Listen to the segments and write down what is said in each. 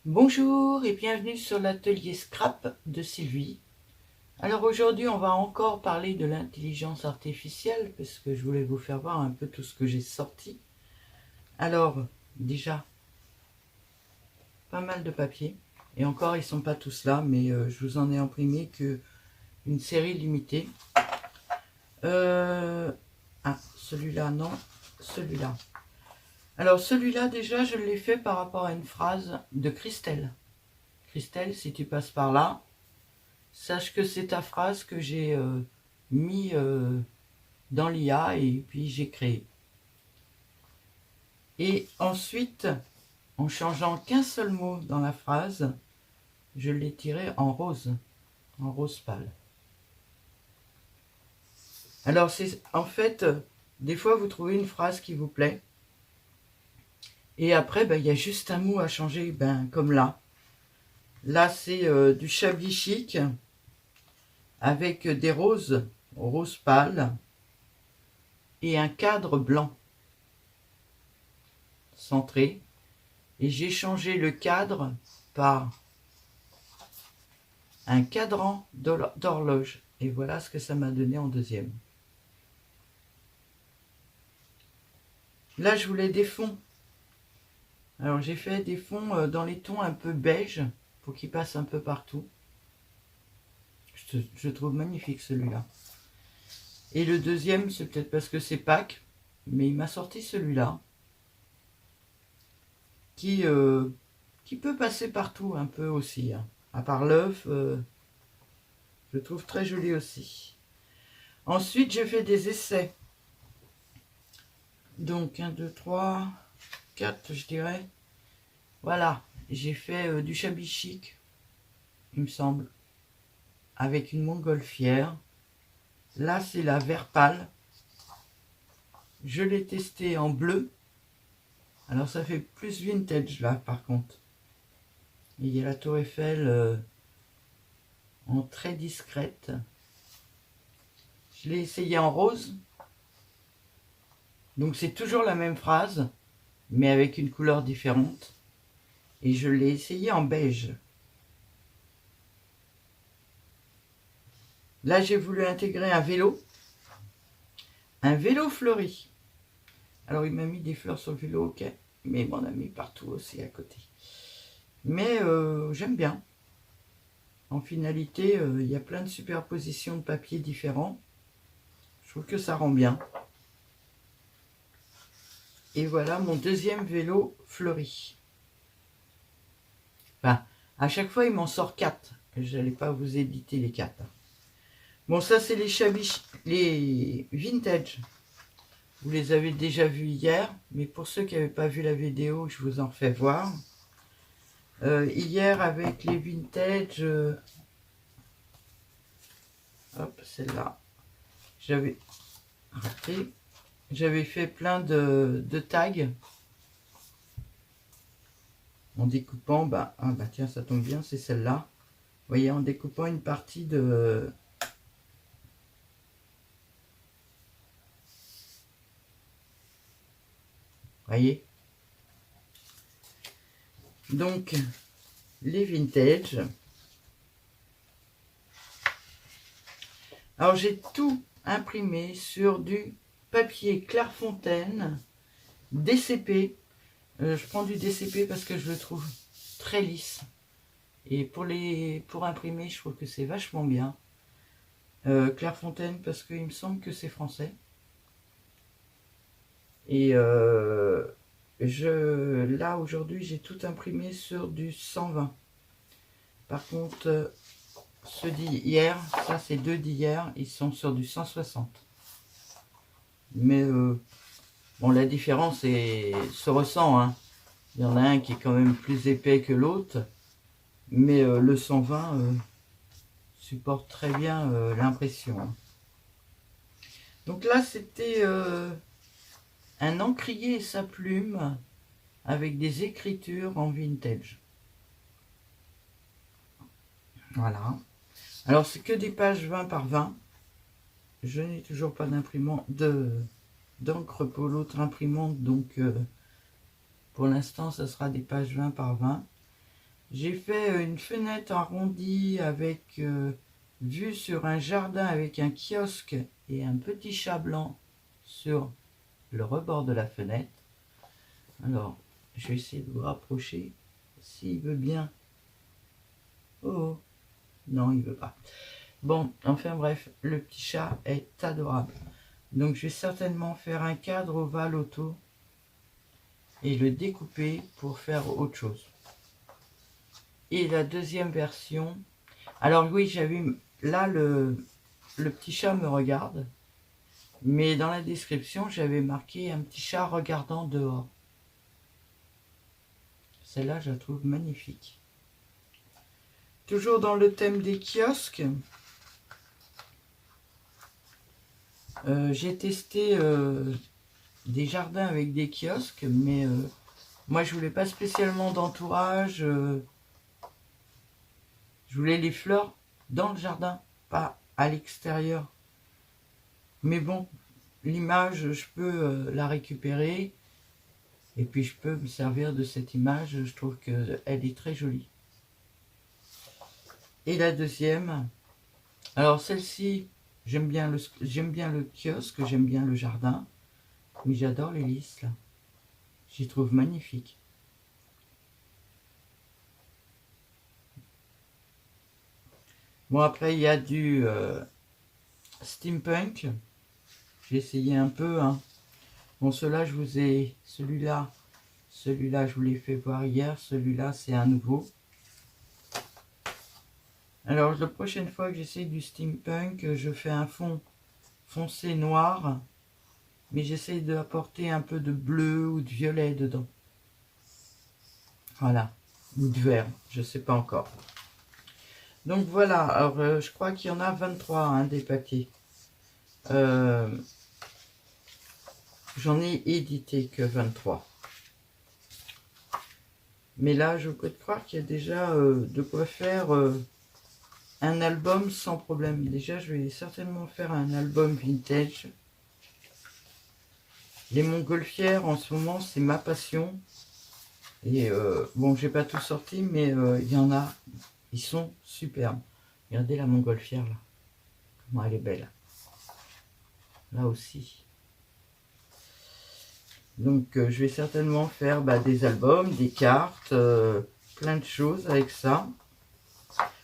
Bonjour et bienvenue sur l'atelier Scrap de Sylvie. Alors aujourd'hui on va encore parler de l'intelligence artificielle parce que je voulais vous faire voir un peu tout ce que j'ai sorti. Alors déjà pas mal de papier et encore ils sont pas tous là mais je vous en ai imprimé que une série limitée. Celui-là non, celui-là. Alors celui-là déjà je l'ai fait par rapport à une phrase de Christelle. Christelle, si tu passes par là, sache que c'est ta phrase que j'ai mis dans l'IA et puis j'ai créé. Et ensuite, en changeant qu'un seul mot dans la phrase, je l'ai tiré en rose pâle. Alors c'est en fait, des fois vous trouvez une phrase qui vous plaît, et après il y a juste un mot à changer, comme là. Là c'est du shabby chic avec des roses pâles et un cadre blanc centré. Et j'ai changé le cadre par un cadran d'horloge. Et voilà ce que ça m'a donné en deuxième. Là, je voulais des fonds. Alors, j'ai fait des fonds dans les tons un peu beige pour qu'ils passent un peu partout. Je trouve magnifique celui-là. Et le deuxième, c'est peut-être parce que c'est Pâques, mais il m'a sorti celui-là qui peut passer partout un peu aussi. Hein. À part l'œuf, je trouve très joli aussi. Ensuite, j'ai fait des essais. Donc 1, 2, 3, 4 je dirais. Voilà, j'ai fait du shabby chic, il me semble, avec une montgolfière. Là c'est la vert pâle. Je l'ai testé en bleu. Alors ça fait plus vintage là par contre. Il y a la tour Eiffel en très discrète. Je l'ai essayé en rose. Donc c'est toujours la même phrase, mais avec une couleur différente. Et je l'ai essayé en beige. Là, j'ai voulu intégrer un vélo fleuri. Alors, il m'a mis des fleurs sur le vélo, ok, mais il m'en a mis partout aussi à côté. Mais j'aime bien. En finalité, il y a plein de superpositions de papier différents. Je trouve que ça rend bien. Et voilà mon deuxième vélo fleuri. Enfin, à chaque fois, il m'en sort 4. Je n'allais pas vous éditer les 4. Bon, ça, c'est les vintage. Vous les avez déjà vus hier, mais pour ceux qui n'avaient pas vu la vidéo, je vous en fais voir. Hier, avec les vintage, hop, celle-là, j'avais raté. J'avais fait plein de tags en découpant, tiens, ça tombe bien, c'est celle-là. Vous voyez, en découpant une partie de... Voyez. Donc, les vintage. Alors, j'ai tout imprimé sur du papier Clairefontaine DCP. Je prends du DCP parce que je le trouve très lisse. Et pour imprimer, je trouve que c'est vachement bien. Clairefontaine parce qu'il me semble que c'est français. Et là, aujourd'hui, j'ai tout imprimé sur du 120. Par contre, ceux d'hier, ça c'est deux d'hier, ils sont sur du 160. Mais bon, la différence se ressent. Hein. Il y en a un qui est quand même plus épais que l'autre. Mais le 120 supporte très bien l'impression. Hein. Donc là, c'était un encrier et sa plume avec des écritures en vintage. Voilà. Alors, c'est que des pages 20 par 20. Je n'ai toujours pas d'imprimante d'encre pour l'autre imprimante, donc pour l'instant, ça sera des pages 20 par 20. J'ai fait une fenêtre arrondie avec vue sur un jardin avec un kiosque et un petit chat blanc sur le rebord de la fenêtre. Alors, je vais essayer de vous rapprocher. S'il veut bien. Oh, non, il veut pas. Bon, enfin bref, le petit chat est adorable. Donc, je vais certainement faire un cadre ovale autour et le découper pour faire autre chose. Et la deuxième version. Alors oui, j'avais là le petit chat me regarde, mais dans la description j'avais marqué un petit chat regardant dehors. Celle-là, je la trouve magnifique. Toujours dans le thème des kiosques, j'ai testé des jardins avec des kiosques, mais moi je voulais pas spécialement d'entourage. Je voulais les fleurs dans le jardin, pas à l'extérieur. Mais bon, l'image, je peux la récupérer. Et puis je peux me servir de cette image, je trouve qu'elle est très jolie. Et la deuxième, alors celle-ci, j'aime bien le kiosque, j'aime bien le jardin, mais j'adore les lys là. J'y trouve magnifique. Bon, après il y a du steampunk. J'ai essayé un peu, hein. Bon, celui-là je vous l'ai fait voir hier, celui-là c'est un nouveau. Alors la prochaine fois que j'essaye du steampunk, je fais un fond foncé noir, mais j'essaye d'apporter un peu de bleu ou de violet dedans. Voilà, ou de vert, je sais pas encore. Donc voilà, alors je crois qu'il y en a 23 hein, des papiers. J'en ai édité que 23. Mais là, je peux te croire qu'il y a déjà de quoi faire un album sans problème. Déjà, je vais certainement faire un album vintage. Les montgolfières, en ce moment, c'est ma passion. Et bon, j'ai pas tout sorti, mais il y en a. Ils sont superbes. Regardez la montgolfière, là. Comment elle est belle. Là aussi. Donc, je vais certainement faire des albums, des cartes, plein de choses avec ça.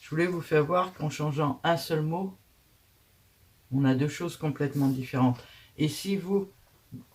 Je voulais vous faire voir qu'en changeant un seul mot, on a deux choses complètement différentes. Et si vous,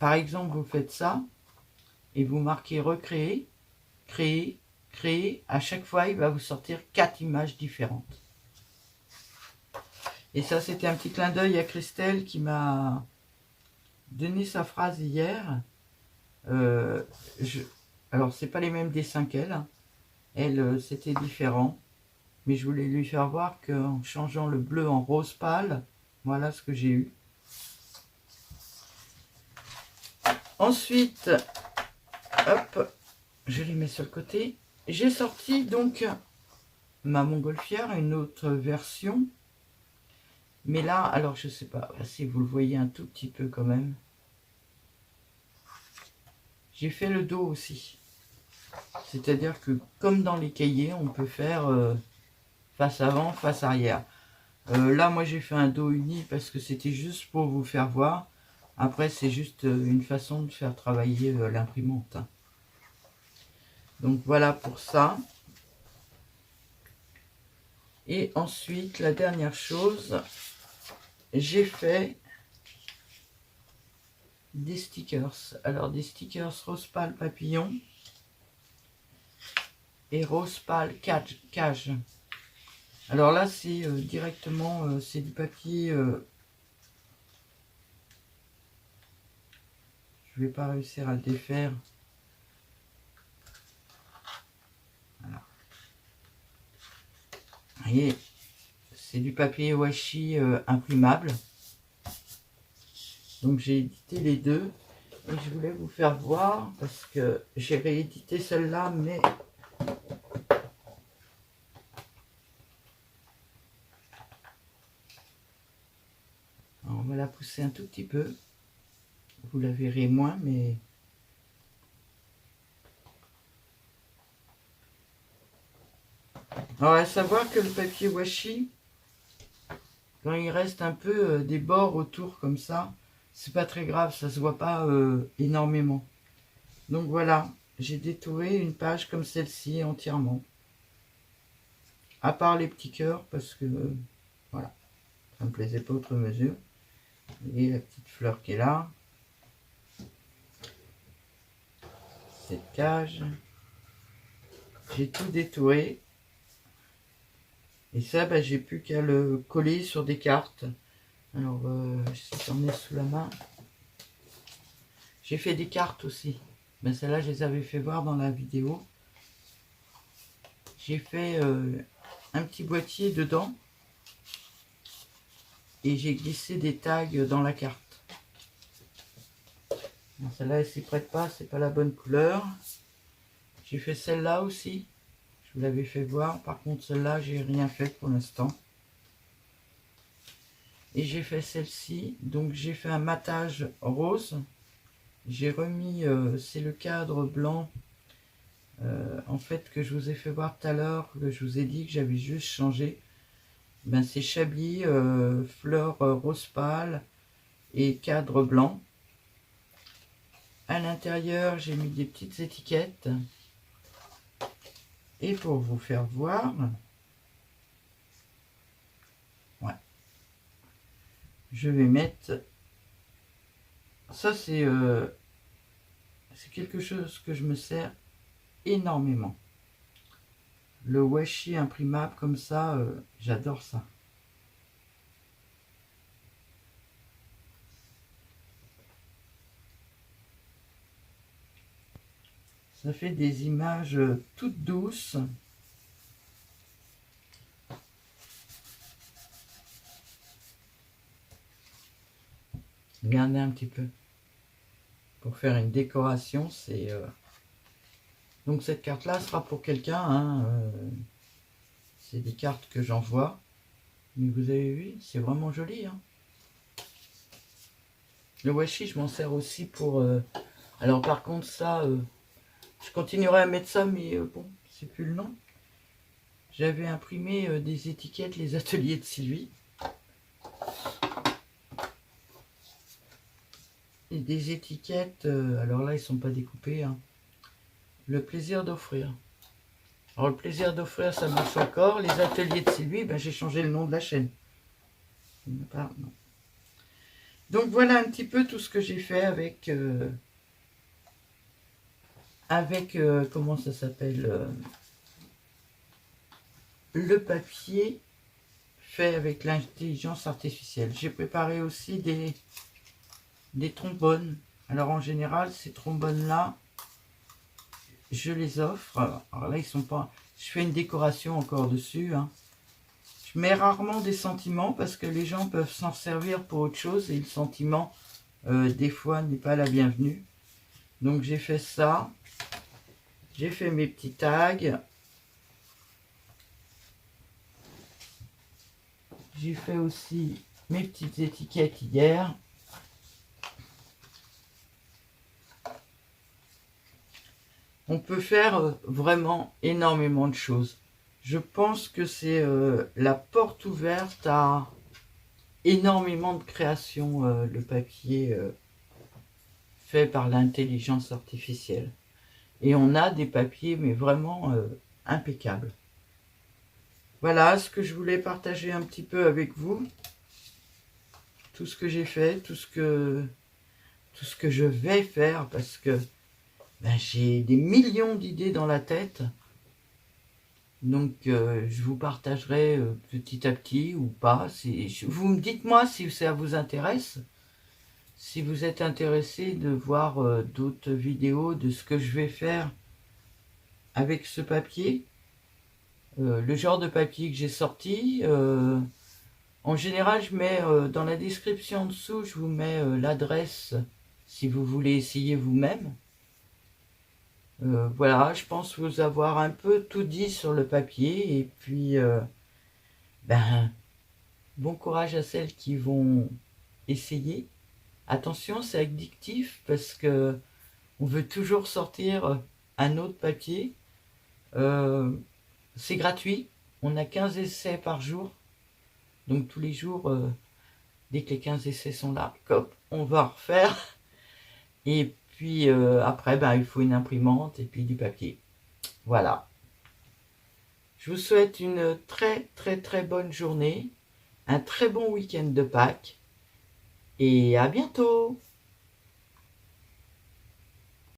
par exemple, vous faites ça, et vous marquez recréer, créer, créer, à chaque fois, il va vous sortir 4 images différentes. Et ça, c'était un petit clin d'œil à Christelle qui m'a donné sa phrase hier. Alors, c'est pas les mêmes dessins qu'elle. Hein. Elle, c'était différent. Mais je voulais lui faire voir qu'en changeant le bleu en rose pâle, voilà ce que j'ai eu. Ensuite, hop, je les mets sur le côté. J'ai sorti donc ma montgolfière, une autre version. Mais là, alors je sais pas si vous le voyez un tout petit peu quand même. J'ai fait le dos aussi. C'est-à-dire que comme dans les cahiers, on peut faire face avant, face arrière. Là, moi j'ai fait un dos uni parce que c'était juste pour vous faire voir. Après, c'est juste une façon de faire travailler l'imprimante. Donc voilà pour ça. Et ensuite, la dernière chose, j'ai fait des stickers. Alors des stickers rose pâle papillon et rose pâle cage. Alors là, c'est directement, c'est du papier. Je vais pas réussir à le défaire. Voilà. Vous voyez, c'est du papier washi imprimable. Donc j'ai édité les deux. Et je voulais vous faire voir parce que j'ai réédité celle-là, mais alors, on va la pousser un tout petit peu. Vous la verrez moins, mais Alors à savoir que le papier washi, quand il reste un peu des bords autour comme ça, c'est pas très grave, ça se voit pas énormément. Donc voilà, j'ai détouré une page comme celle-ci entièrement. À part les petits cœurs, parce que voilà, ça me plaisait pas outre mesure. Et la petite fleur qui est là. Cette cage. J'ai tout détouré. Et ça, bah, j'ai plus qu'à le coller sur des cartes. Alors, si j'en ai sous la main. J'ai fait des cartes aussi. Ben, celles-là, je les avais fait voir dans la vidéo. J'ai fait un petit boîtier dedans. Et j'ai glissé des tags dans la carte. Celle-là, elle s'y prête pas, c'est pas la bonne couleur. J'ai fait celle-là aussi. Je vous l'avais fait voir. Par contre, celle-là, j'ai rien fait pour l'instant. Et j'ai fait celle-ci. Donc, j'ai fait un matage rose. J'ai remis, c'est le cadre blanc, en fait, que je vous ai fait voir tout à l'heure, que je vous ai dit que j'avais juste changé. Ben, c'est Chablis, fleur rose pâle et cadre blanc. À l'intérieur, j'ai mis des petites étiquettes. Et pour vous faire voir, ouais, je vais mettre, ça c'est quelque chose que je me sers énormément. Le washi imprimable comme ça, j'adore ça. Ça fait des images toutes douces. Regardez un petit peu. Pour faire une décoration, c'est... Donc cette carte-là sera pour quelqu'un. Hein, c'est des cartes que j'envoie. Mais vous avez vu, c'est vraiment joli. Hein. Le washi, je m'en sers aussi pour... alors par contre, ça... je continuerai à mettre ça, mais bon, c'est plus le nom. J'avais imprimé des étiquettes, les ateliers de Sylvie. Et des étiquettes, alors là, ils ne sont pas découpés. Hein. Le plaisir d'offrir. Alors le plaisir d'offrir, ça marche encore. Les ateliers de Sylvie, ben, j'ai changé le nom de la chaîne. Non. Donc voilà un petit peu tout ce que j'ai fait avec... comment ça s'appelle le papier fait avec l'intelligence artificielle. J'ai préparé aussi des trombones. Alors en général, ces trombones-là, je les offre. Alors là, ils sont pas... Je fais une décoration encore dessus. Hein. Je mets rarement des sentiments parce que les gens peuvent s'en servir pour autre chose et le sentiment, des fois, n'est pas la bienvenue. Donc j'ai fait ça. J'ai fait mes petits tags. J'ai fait aussi mes petites étiquettes hier. On peut faire vraiment énormément de choses. Je pense que c'est la porte ouverte à énormément de créations, le papier fait par l'intelligence artificielle. Et on a des papiers, mais vraiment impeccables. Voilà ce que je voulais partager un petit peu avec vous. Tout ce que j'ai fait, tout ce que je vais faire, parce que ben, j'ai des millions d'idées dans la tête. Donc, je vous partagerai petit à petit ou pas. Vous me dites-moi si ça vous intéresse. Si vous êtes intéressé de voir d'autres vidéos de ce que je vais faire avec ce papier. Le genre de papier que j'ai sorti. En général, je mets dans la description en dessous, je vous mets l'adresse si vous voulez essayer vous-même. Voilà, je pense vous avoir un peu tout dit sur le papier. Et puis, ben, bon courage à celles qui vont essayer. Attention, c'est addictif parce que on veut toujours sortir un autre papier. c'est gratuit. On a 15 essais par jour. Donc tous les jours, dès que les 15 essais sont là, hop, on va refaire. Et puis après, ben, il faut une imprimante et puis du papier. Voilà. Je vous souhaite une très très très bonne journée, un très bon week-end de Pâques et à bientôt!